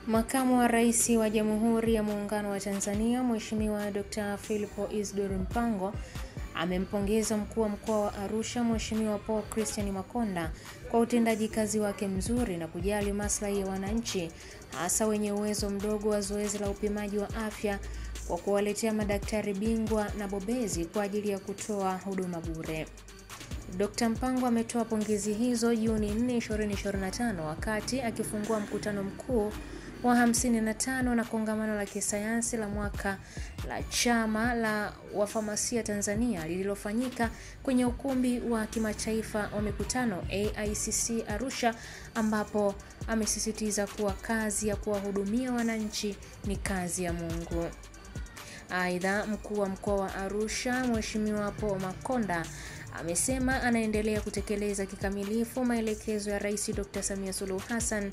Makamu wa Rais wa Jamhuri ya Muungano wa Tanzania, Mheshimiwa Dr. Philip Isdor Mpango, amempongeza mkuu wa mkoa wa Arusha, Mheshimiwa Paul Christian Makonda, kwa utendaji kazi wake mzuri na kujali maslahi ya wananchi, hasa wenye uwezo mdogo wa zoezi la upimaji wa afya, kwa kuwaletea madaktari bingwa na bobezi kwa ajili ya kutoa huduma bure. Dr. Mpango ametoa pongezi hizo Juni 4, 2025 wakati akifungua mkutano mkuu wa 55 na kongamano la kisayansi la mwaka la Chama la Wafamasia Tanzania lililofanyika kwenye ukumbi wa kimataifa wa mikutano AICC Arusha, ambapo amesisitiza kuwa kazi ya kuwahudumia wananchi ni kazi ya Mungu. Aidha, mkuu wa mkoa wa Arusha, Mheshimiwa Paul Makonda, amesema anaendelea kutekeleza kikamilifu maelekezo ya Rais Dr. Samia Suluhu Hassan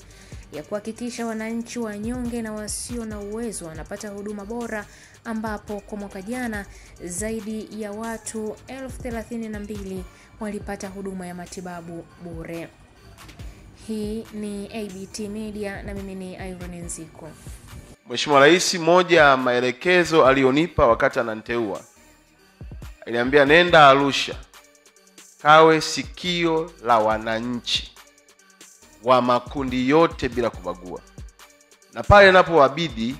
ya kuhakikisha wananchi wanyonge na wasio na uwezo wanapata huduma bora, ambapo kwa mwaka jana zaidi ya watu 32,000 walipata huduma ya matibabu bure. Hii ni ABT Media na mimi ni Irene Nziko. Mheshimiwa Rais, moja maelekezo alionipa wakati ananiteua, aliniambia nenda Arusha, kawe sikio la wananchi wa makundi yote bila kubagua, na pale inapowabidi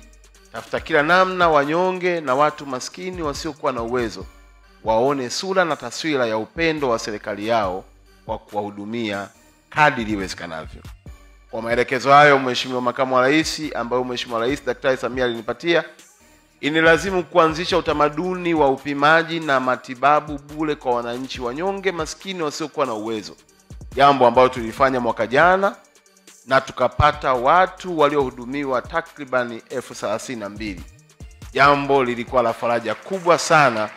tafuta kila namna wanyonge na watu maskini wasiokuwa na uwezo waone sura na taswira ya upendo wa serikali yao kwa kuwahudumia kadri iwezekanavyo. Kwa maelekezo hayo, Mheshimiwa Makamu wa Rais, ambayo Mheshimiwa Rais Daktari Samia alinipatia, inilazimu kuanzisha utamaduni wa upimaji na matibabu bure kwa wananchi wanyonge maskini wasiokuwa na uwezo, jambo ambalo tulifanya mwaka jana na tukapata watu waliohudumiwa takriban 32,000. Jambo lilikuwa la faraja kubwa sana,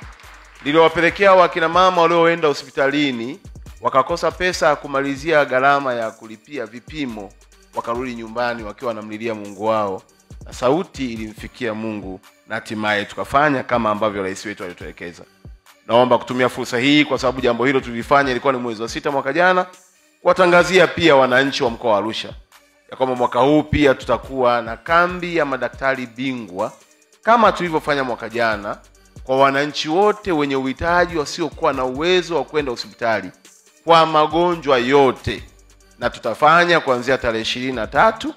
liliwapelekea wakina mama walioenda hospitalini wakakosa pesa ya kumalizia gharama ya kulipia vipimo, wakarudi nyumbani wakiwa wanamlilia Mungu wao, na sauti ilimfikia Mungu, na hatimaye tukafanya kama ambavyo rais wetu alituelekeza. Naomba kutumia fursa hii, kwa sababu jambo hilo tulifanya ilikuwa ni mwezi wa 6 mwaka jana, kuwatangazia pia wananchi wa mkoa wa Arusha ya kwamba mwaka huu pia tutakuwa na kambi ya madaktari bingwa kama tulivyofanya mwaka jana kwa wananchi wote wenye uhitaji wasiokuwa na uwezo wa kwenda hospitali kwa magonjwa yote, na tutafanya kuanzia tarehe 23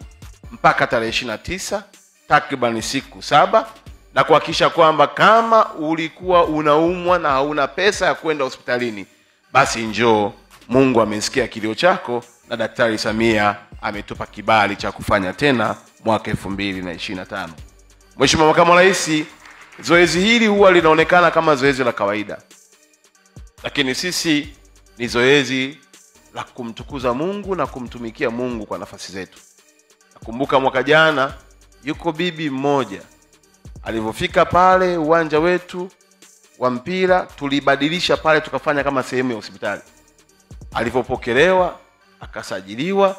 mpaka tarehe 29, takriban siku 7, na kuhakikisha kwamba kama ulikuwa unaumwa na hauna pesa ya kwenda hospitalini, basi njoo. Mungu amesikia kilio chako na Daktari Samia ametupa kibali cha kufanya tena mwaka 2025. Mheshimiwa Makamu wa Rais, zoezi hili huwa linaonekana kama zoezi la kawaida, lakini sisi ni zoezi la kumtukuza Mungu na kumtumikia Mungu kwa nafasi zetu. Nakumbuka mwaka jana yuko bibi mmoja alipofika pale uwanja wetu wa mpira, tulibadilisha pale tukafanya kama sehemu ya hospitali. Alipopokelewa, akasajiliwa,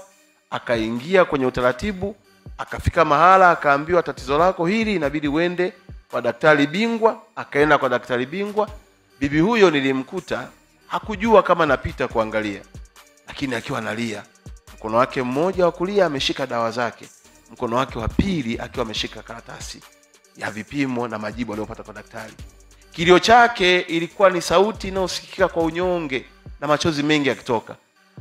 akaingia kwenye utaratibu, akafika mahala akaambiwa tatizo lako hili inabidi uende kwa daktari bingwa. Akaenda kwa daktari bingwa. Bibi huyo nilimkuta hakujua kama napita kuangalia, lakini akiwa analia, mkono wake mmoja wa kulia ameshika dawa zake, mkono wake wa pili akiwa ameshika karatasi ya vipimo na majibu aliyopata kwa daktari. Kilio chake ilikuwa ni sauti inayosikika kwa unyonge na machozi mengi yakitoka,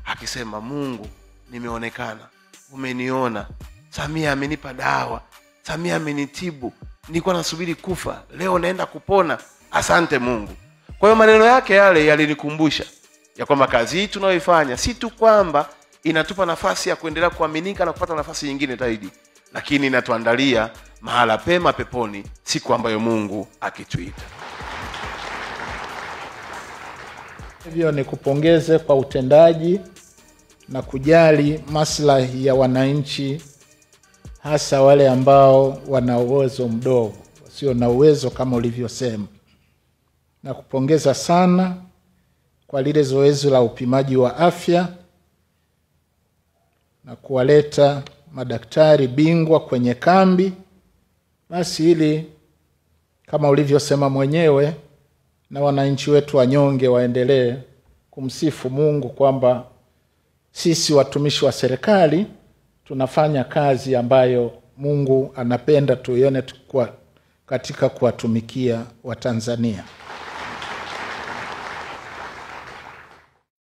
akisema, Mungu, nimeonekana, umeniona, Samia amenipa dawa, Samia amenitibu, nilikuwa nasubiri kufa, leo naenda kupona, asante Mungu. Kwa hiyo maneno yake yale yalinikumbusha ya kwamba kazi hii tunayoifanya si tu kwamba inatupa nafasi ya kuendelea kuaminika na kupata nafasi nyingine zaidi, lakini inatuandalia mahala pema peponi siku ambayo Mungu akituita. Hivyo ni kupongeze kwa utendaji na kujali maslahi ya wananchi, hasa wale ambao wana uwezo mdogo, wasio na uwezo kama ulivyosema. Na kupongeza sana kwa lile zoezi la upimaji wa afya na kuwaleta madaktari bingwa kwenye kambi. Basi ili kama ulivyosema mwenyewe, na wananchi wetu wanyonge waendelee kumsifu Mungu kwamba sisi watumishi wa serikali tunafanya kazi ambayo Mungu anapenda tuione katika kuwatumikia Watanzania.